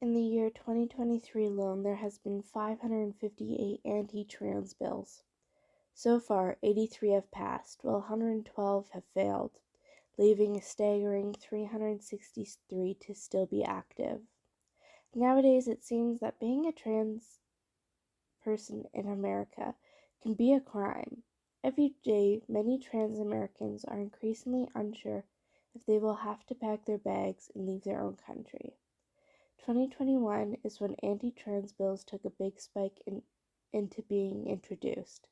In the year 2023 alone, there has been 558 anti-trans bills. So far, 83 have passed, while 112 have failed, leaving a staggering 363 to still be active. Nowadays, it seems that being a trans person in America can be a crime. Every day, many trans Americans are increasingly unsure if they will have to pack their bags and leave their own country. 2021 is when anti-trans bills took a big spike into being introduced.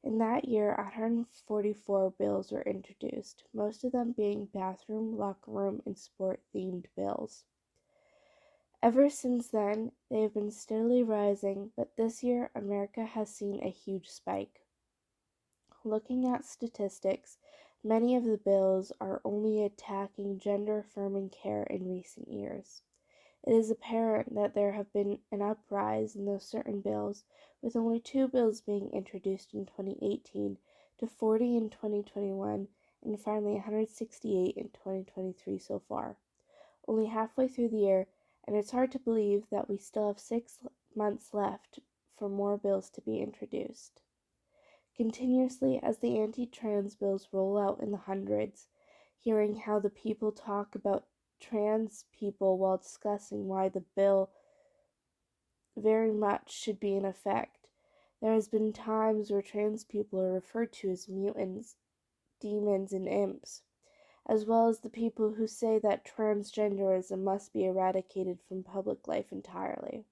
In that year, 144 bills were introduced, most of them being bathroom, locker room, and sport-themed bills. Ever since then, they have been steadily rising, but this year, America has seen a huge spike. Looking at statistics, many of the bills are only attacking gender-affirming care in recent years. It is apparent that there have been an uprise in those certain bills, with only 2 bills being introduced in 2018 to 40 in 2021 and finally 168 in 2023 so far. Only halfway through the year, and it's hard to believe that we still have 6 months left for more bills to be introduced. Continuously, as the anti-trans bills roll out in the hundreds, hearing how the people talk about trans people while discussing why the bill very much should be in effect. There has been times where trans people are referred to as mutants, demons, and imps, as well as the people who say that transgenderism must be eradicated from public life entirely.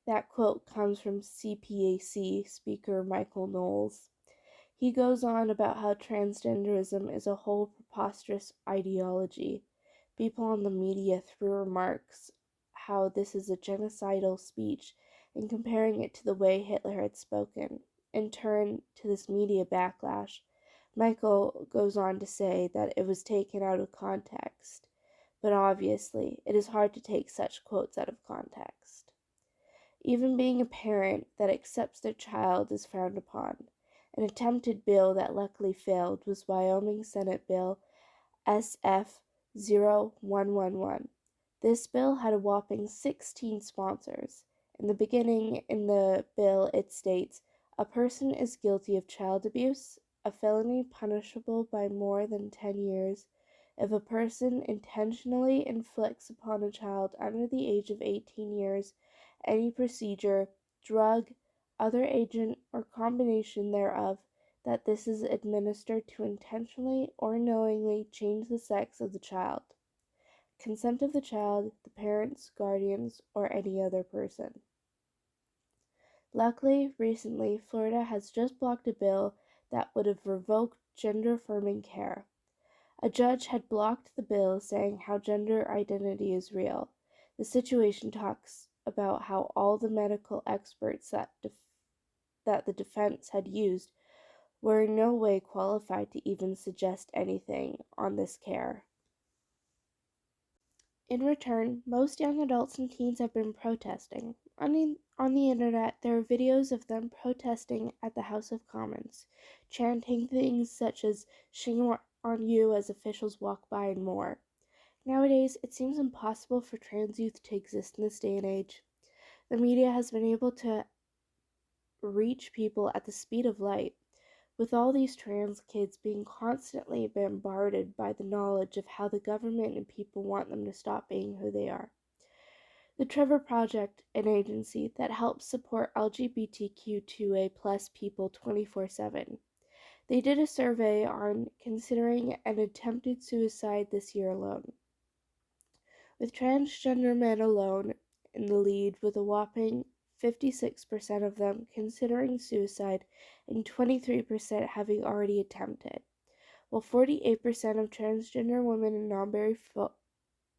That quote comes from CPAC speaker Michael Knowles. He goes on about how transgenderism is a whole preposterous ideology. People on the media threw remarks how this is a genocidal speech and comparing it to the way Hitler had spoken. In turn to this media backlash, Michael goes on to say that it was taken out of context, but obviously it is hard to take such quotes out of context. Even being a parent that accepts their child is frowned upon. An attempted bill that luckily failed was Wyoming Senate Bill SF 0111. This bill had a whopping 16 sponsors. In the beginning, in the bill, it states, "A person is guilty of child abuse, a felony punishable by more than 10 years, if a person intentionally inflicts upon a child under the age of 18 years any procedure, drug, other agent, or combination thereof, that this is administered to intentionally or knowingly change the sex of the child. Consent of the child, the parents, guardians, or any other person." Luckily, recently, Florida has just blocked a bill that would have revoked gender-affirming care. A judge had blocked the bill, saying how gender identity is real. The situation talks about how all the medical experts that the defense had used were in no way qualified to even suggest anything on this care. In return, most young adults and teens have been protesting. On the internet, there are videos of them protesting at the House of Commons, chanting things such as "shame on you" as officials walk by and more. Nowadays, it seems impossible for trans youth to exist in this day and age. The media has been able to reach people at the speed of light, with all these trans kids being constantly bombarded by the knowledge of how the government and people want them to stop being who they are. The Trevor Project, an agency that helps support LGBTQ2A+ people 24/7. They did a survey on considering an attempted suicide this year alone, with transgender men alone in the lead, with a whopping 56% of them considering suicide and 23% having already attempted, while 48% of transgender women and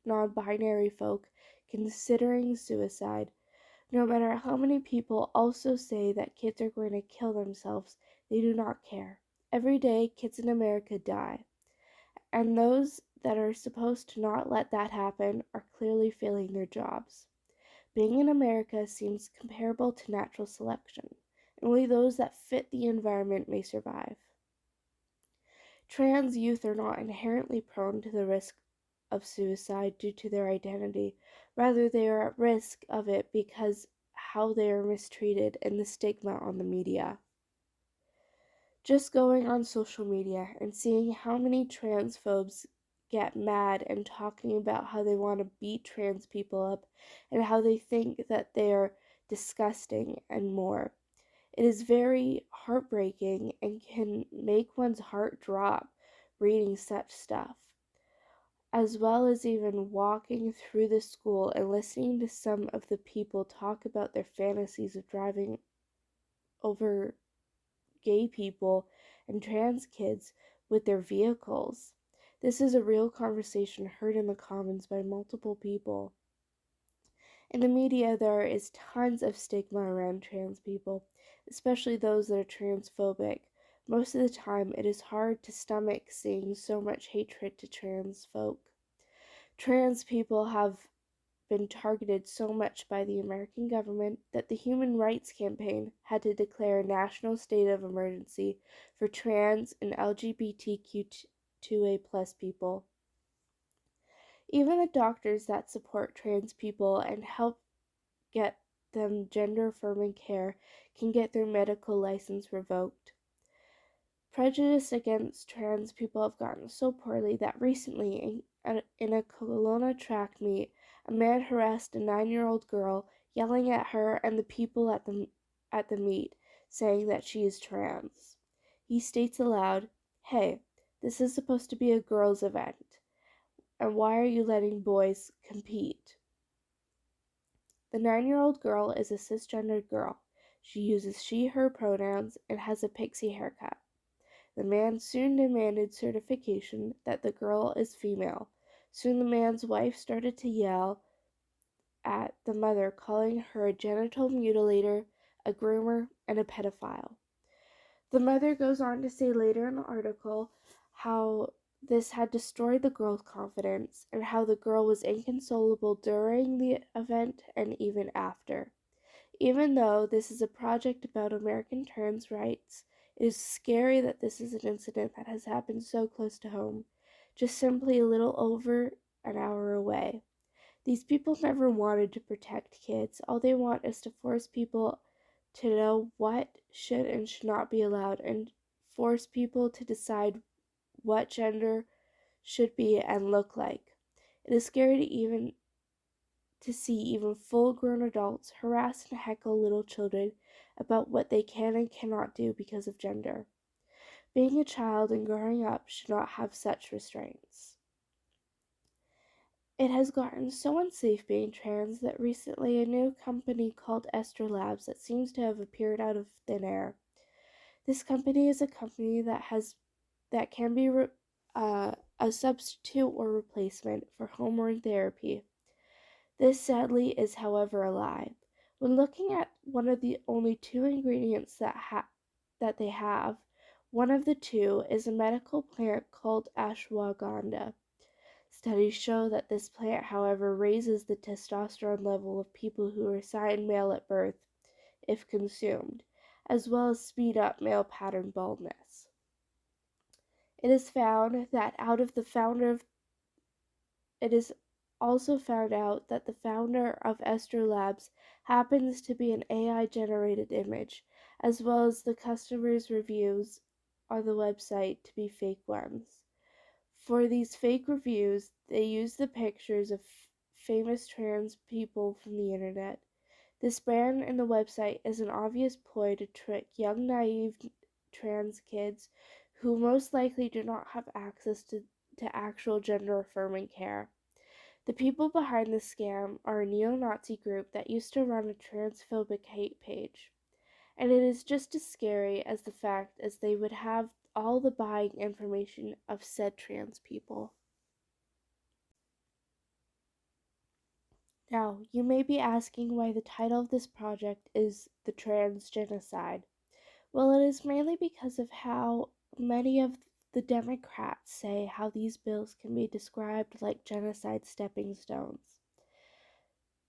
non-binary folk considering suicide. No matter how many people also say that kids are going to kill themselves, they do not care. Every day, kids in America die, and those that are supposed to not let that happen are clearly failing their jobs. Being in America seems comparable to natural selection. Only those that fit the environment may survive. Trans youth are not inherently prone to the risk of suicide due to their identity. Rather, they are at risk of it because how they are mistreated and the stigma on the media. Just going on social media and seeing how many transphobes get mad and talking about how they want to beat trans people up and how they think that they are disgusting and more. It is very heartbreaking and can make one's heart drop reading such stuff, as well as even walking through the school and listening to some of the people talk about their fantasies of driving over gay people and trans kids with their vehicles. This is a real conversation heard in the Commons by multiple people. In the media, there is tons of stigma around trans people, especially those that are transphobic. Most of the time, it is hard to stomach seeing so much hatred to trans folk. Trans people have been targeted so much by the American government that the Human Rights Campaign had to declare a national state of emergency for trans and LGBTQ2A+ people. Even the doctors that support trans people and help get them gender affirming care can get their medical license revoked. Prejudice against trans people have gotten so poorly that recently, in a Kelowna track meet, a man harassed a 9-year-old girl, yelling at her and the people at the meet, saying that she is trans. He states aloud, "Hey, this is supposed to be a girls' event, and why are you letting boys compete?" The 9-year-old girl is a cisgendered girl. She uses she/her pronouns and has a pixie haircut. The man soon demanded certification that the girl is female. Soon the man's wife started to yell at the mother, calling her a genital mutilator, a groomer, and a pedophile. The mother goes on to say later in the article how this had destroyed the girl's confidence and how the girl was inconsolable during the event and even after. Even though this is a project about American trans rights, it is scary that this is an incident that has happened so close to home, just simply a little over an hour away. These people never wanted to protect kids. All they want is to force people to know what should and should not be allowed and force people to decide what gender should be and look like. It is scary to see even full-grown adults harass and heckle little children about what they can and cannot do because of gender. Being a child and growing up should not have such restraints. It has gotten so unsafe being trans that recently a new company called Esther Labs that seems to have appeared out of thin air. This company is a company that can be a substitute or replacement for hormone therapy. This sadly is, however, a lie. When looking at one of the only two ingredients that they have, one of the two is a medical plant called ashwagandha. Studies show that this plant, however, raises the testosterone level of people who are assigned male at birth, if consumed, as well as speed up male pattern baldness. It is found that it is also found out that the founder of Esther Labs happens to be an AI generated image, as well as the customers' reviews on the website to be fake ones. For these fake reviews, they use the pictures of famous trans people from the internet. This brand and the website is an obvious ploy to trick young, naive trans kids who most likely do not have access to actual gender affirming care. The people behind this scam are a neo-Nazi group that used to run a transphobic hate page. And it is just as scary as the fact as they would have all the buying information of said trans people. Now, you may be asking why the title of this project is the Trans Genocide. Well, it is mainly because of how many of the Democrats say how these bills can be described like genocide stepping stones.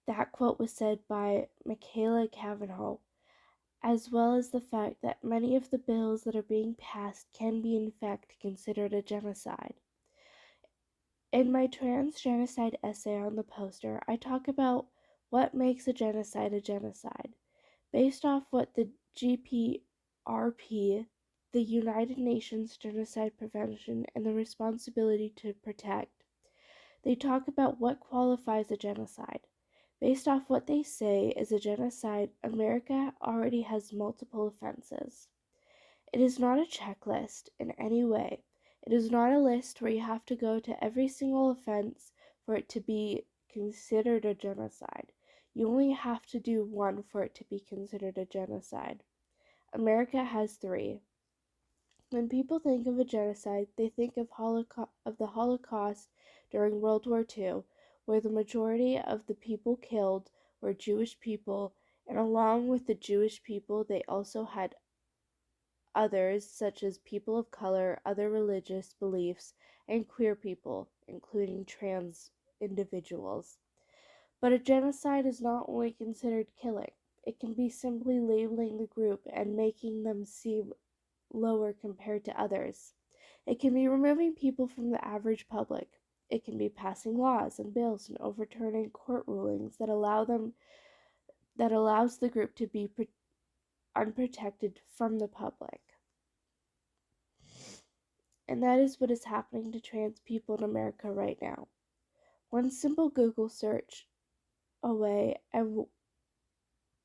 That quote was said by Michaela Cavanaugh, as well as the fact that many of the bills that are being passed can be in fact considered a genocide. In my Trans Genocide essay on the poster, I talk about what makes a genocide a genocide. Based off what the GPRP, the United Nations Genocide Prevention and the Responsibility to Protect, they talk about what qualifies a genocide. Based off what they say is a genocide, America already has multiple offenses. It is not a checklist in any way. It is not a list where you have to go to every single offense for it to be considered a genocide. You only have to do one for it to be considered a genocide. America has three. When people think of a genocide, they think of the Holocaust during World War II, where the majority of the people killed were Jewish people, and along with the Jewish people, they also had others, such as people of color, other religious beliefs, and queer people, including trans individuals. But a genocide is not only considered killing, it can be simply labeling the group and making them seem lower compared to others. It can be removing people from the average public. It can be passing laws and bills and overturning court rulings that allows the group to be unprotected from the public. And that is what is happening to trans people in America right now. One simple Google search away, and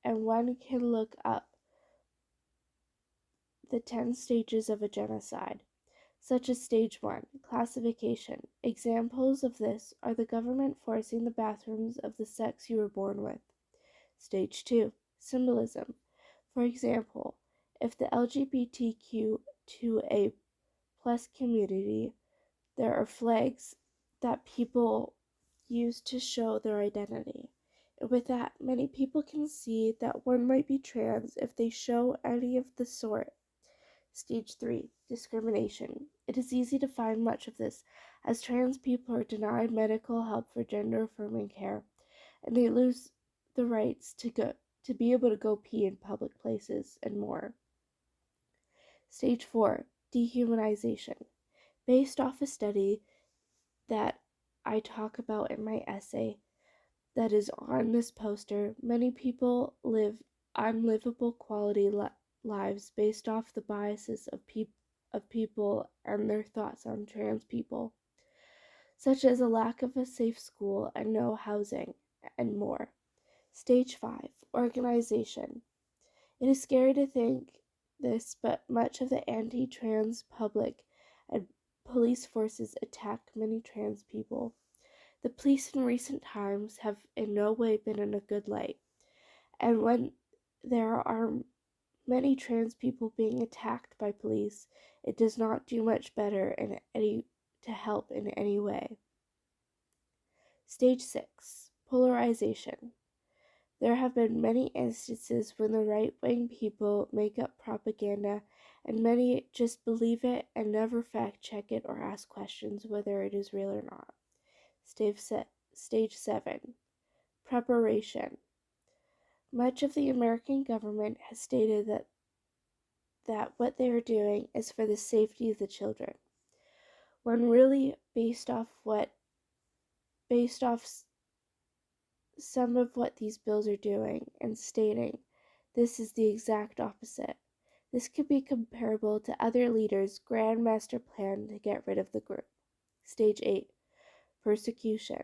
one can look up the 10 stages of a genocide, such as Stage 1, classification. Examples of this are the government forcing the bathrooms of the sex you were born with. Stage 2, symbolism. For example, if the LGBTQ2A plus community, there are flags that people use to show their identity. With that, many people can see that one might be trans if they show any of the sort. Stage 3, discrimination. It is easy to find much of this, as trans people are denied medical help for gender affirming care, and they lose the rights to be able to go pee in public places and more. Stage 4, dehumanization. Based off a study that I talk about in my essay that is on this poster, many people live unlivable quality lives based off the biases of people and their thoughts on trans people, such as a lack of a safe school and no housing, and more. Stage 5, organization. It is scary to think this, but much of the anti-trans public and police forces attack many trans people. The police in recent times have in no way been in a good light, and when there are many trans people being attacked by police, it does not do much better to help in any way. Stage 6, polarization. There have been many instances when the right-wing people make up propaganda, and many just believe it and never fact-check it or ask questions whether it is real or not. Stage 7, preparation. Much of the American government has stated that what they are doing is for the safety of the children, when really based off some of what these bills are doing and stating this is the exact opposite. This could be comparable to other leaders' grand master plan to get rid of the group. Stage 8, persecution.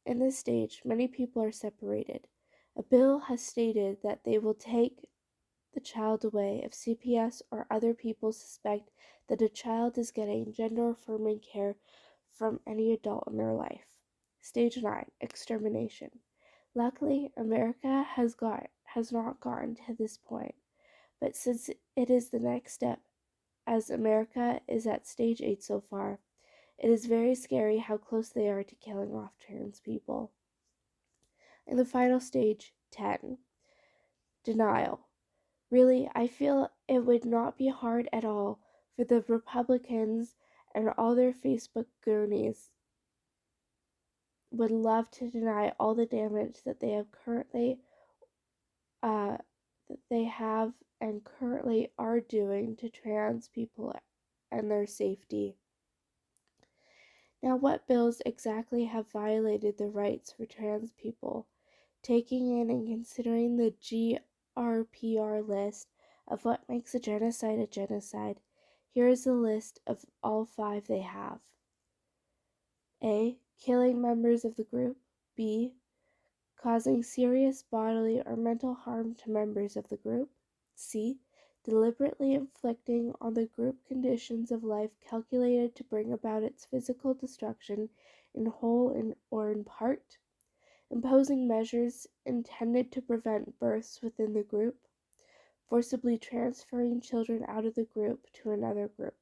In this stage, many people are separated. A bill has stated that they will take the child away if CPS or other people suspect that a child is getting gender-affirming care from any adult in their life. Stage 9, extermination. Luckily, America has not gotten to this point, but since it is the next step, as America is at stage 8 so far, it is very scary how close they are to killing off trans people. In the final stage, 10, denial. Really, I feel it would not be hard at all for the Republicans and all their Facebook goonies would love to deny all the damage that they have and currently are doing to trans people and their safety. Now, what bills exactly have violated the rights for trans people? Taking in and considering the GRPR list of what makes a genocide, here is a list of all 5 they have. A. Killing members of the group. B. Causing serious bodily or mental harm to members of the group. C. Deliberately inflicting on the group conditions of life calculated to bring about its physical destruction in whole or in part. Imposing measures intended to prevent births within the group. Forcibly transferring children out of the group to another group.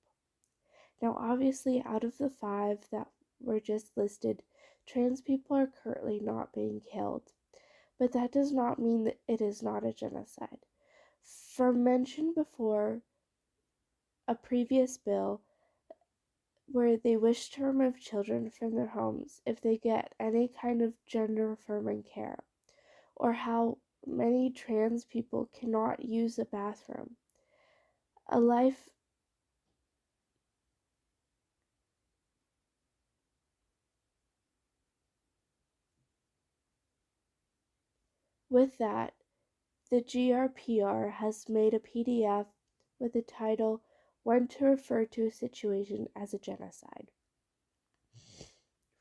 Now, obviously, out of the 5 that were just listed, trans people are currently not being killed, but that does not mean that it is not a genocide. For mentioned before, a previous bill where they wish to remove children from their homes if they get any kind of gender affirming care, or how many trans people cannot use a bathroom. A life with that, the GRPR has made a PDF with the title When to Refer to a Situation as a Genocide.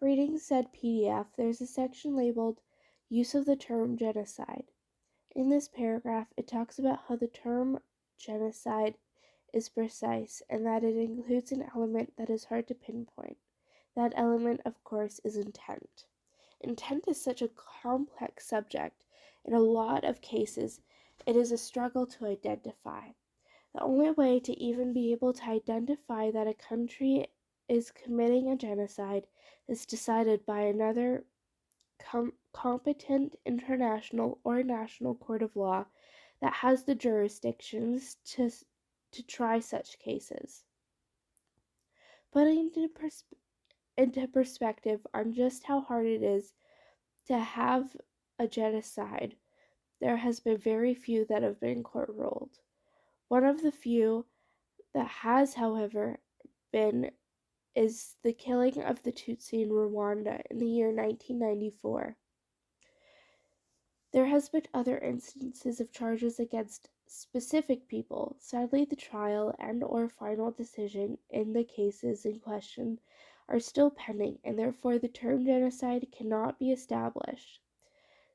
Reading said PDF, there's a section labeled Use of the Term Genocide. In this paragraph, it talks about how the term genocide is precise and that it includes an element that is hard to pinpoint. That element, of course, is intent. Intent is such a complex subject. In a lot of cases, it is a struggle to identify. The only way to even be able to identify that a country is committing a genocide is decided by another competent international or national court of law that has the jurisdictions to try such cases. Putting into perspective on just how hard it is to have a genocide, there has been very few that have been court ruled. One of the few that has, however, been is the killing of the Tutsi in Rwanda in the year 1994. There has been other instances of charges against specific people. Sadly, the trial and or final decision in the cases in question are still pending, and therefore the term genocide cannot be established.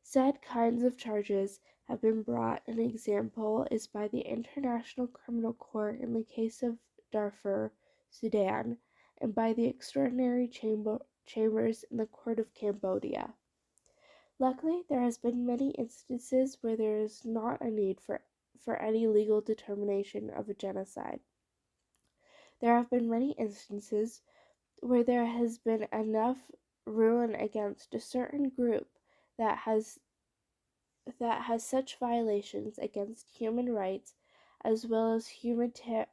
Said kinds of charges have been brought. An example is by the International Criminal Court in the case of Darfur, Sudan, and by the Extraordinary Chambers in the Court of Cambodia. Luckily, there has been many instances where there is not a need for any legal determination of a genocide. There have been many instances where there has been enough ruin against a certain group that has such violations against human rights as well as humanitarian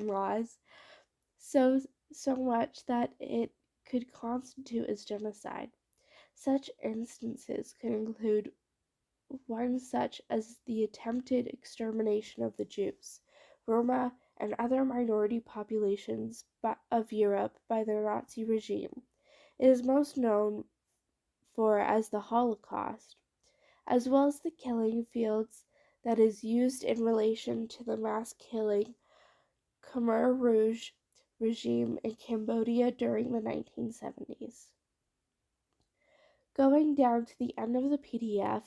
laws so much that it could constitute as genocide. Such instances could include one such as the attempted extermination of the Jews, Roma, and other minority populations of Europe by the Nazi regime. It is most known for as the Holocaust, as well as the killing fields that is used in relation to the mass killing Khmer Rouge regime in Cambodia during the 1970s. Going down to the end of the PDF,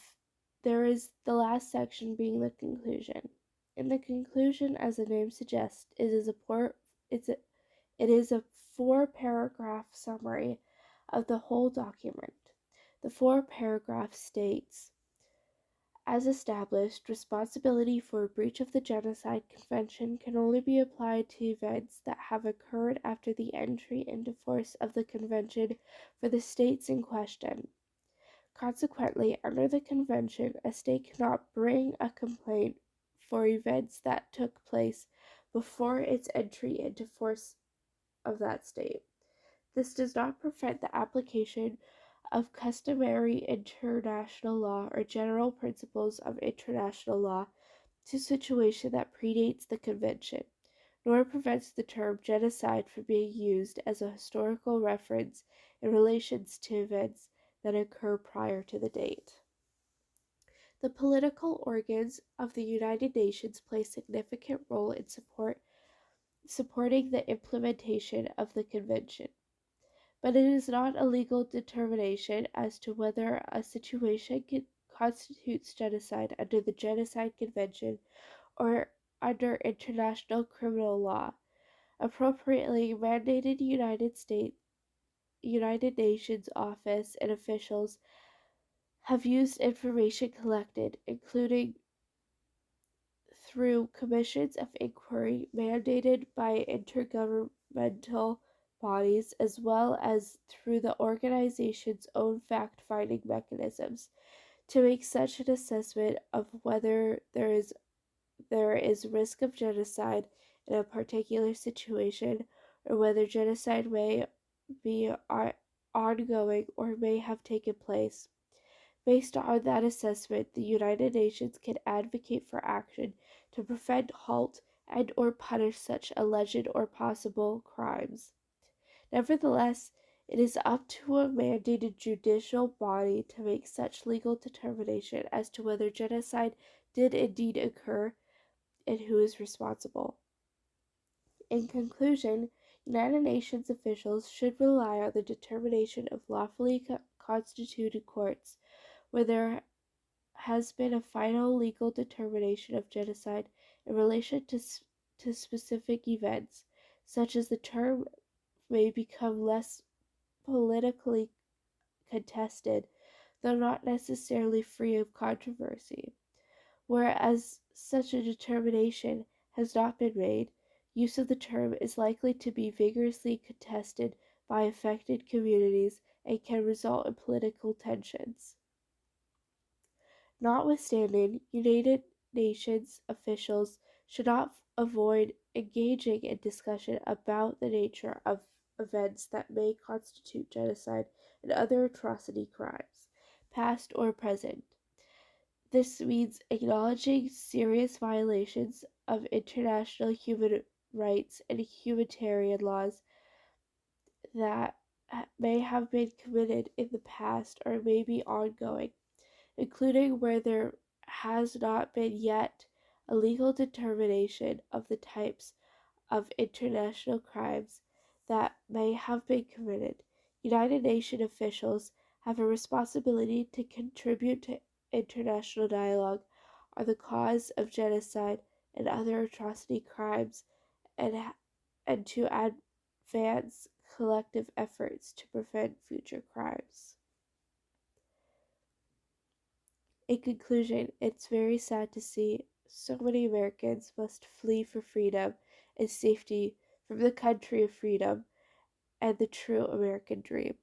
there is the last section being the conclusion. In the conclusion, as the name suggests, it is a 4-paragraph summary of the whole document. The 4-paragraph states, as established, responsibility for a breach of the Genocide Convention can only be applied to events that have occurred after the entry into force of the Convention for the states in question. Consequently, under the Convention, a state cannot bring a complaint for events that took place before its entry into force of that state. This does not prevent the application of customary international law or general principles of international law to a situation that predates the Convention, nor prevents the term genocide from being used as a historical reference in relation to events that occur prior to the date. The political organs of the United Nations play a significant role in supporting the implementation of the convention, but it is not a legal determination as to whether a situation constitutes genocide under the Genocide Convention or under international criminal law. Appropriately mandated United Nations office and officials have used information collected, including through commissions of inquiry mandated by intergovernmental bodies, as well as through the organization's own fact-finding mechanisms, to make such an assessment of whether there is risk of genocide in a particular situation, or whether genocide may be ongoing or may have taken place. Based on that assessment, the United Nations can advocate for action to prevent, halt, and or punish such alleged or possible crimes. Nevertheless, it is up to a mandated judicial body to make such legal determination as to whether genocide did indeed occur and who is responsible. In conclusion, United Nations officials should rely on the determination of lawfully constituted courts where there has been a final legal determination of genocide in relation to specific events, such as the term may become less politically contested, though not necessarily free of controversy. Whereas such a determination has not been made, use of the term is likely to be vigorously contested by affected communities and can result in political tensions. Notwithstanding, United Nations officials should not avoid engaging in discussion about the nature of events that may constitute genocide and other atrocity crimes, past or present. This means acknowledging serious violations of international human rights and humanitarian laws that may have been committed in the past or may be ongoing, including where there has not been yet a legal determination of the types of international crimes that may have been committed. United Nations officials have a responsibility to contribute to international dialogue on the cause of genocide and other atrocity crimes and, and to advance collective efforts to prevent future crimes. In conclusion, it's very sad to see so many Americans must flee for freedom and safety from the country of freedom and the true American dream.